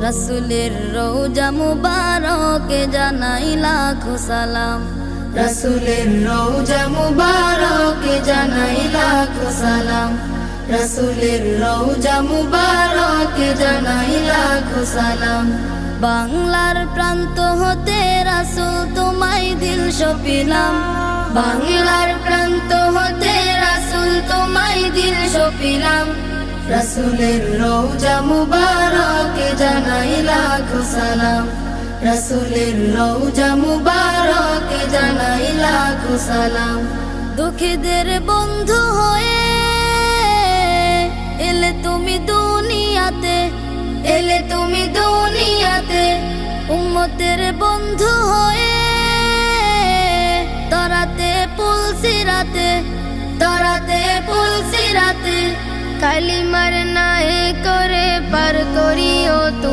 রাসূলের রওজা মুবারকে জানাই লাখো সালাম। রাসূলের রওজা মুবারকে জানাই লাখো সালাম। রাসূলের রওজা মুবারকে জানাই লাখো সালাম। বাংলার প্রান্ত হতে রাসূল তোমায় দিল সপিলাম। বাংলার প্রান্ত হতে রাসূল তোমায় দিল সপিলাম। রাসূলের রওজা মুবারকে জানাই লাখো সালাম। রাসূলের রওজা মুবারকে জানাই লাখো সালাম। দুঃখীদের বন্ধু হয়ে এলে তুমি দুনিয়াতে, এলে তুমি দুনিয়াতে। উম্মতের বন্ধু হয়ে তরাতে পুলসিরাতে, তরাতে পুলসিরাতে। কালিমার নায়ে করে পার করিও তুমি।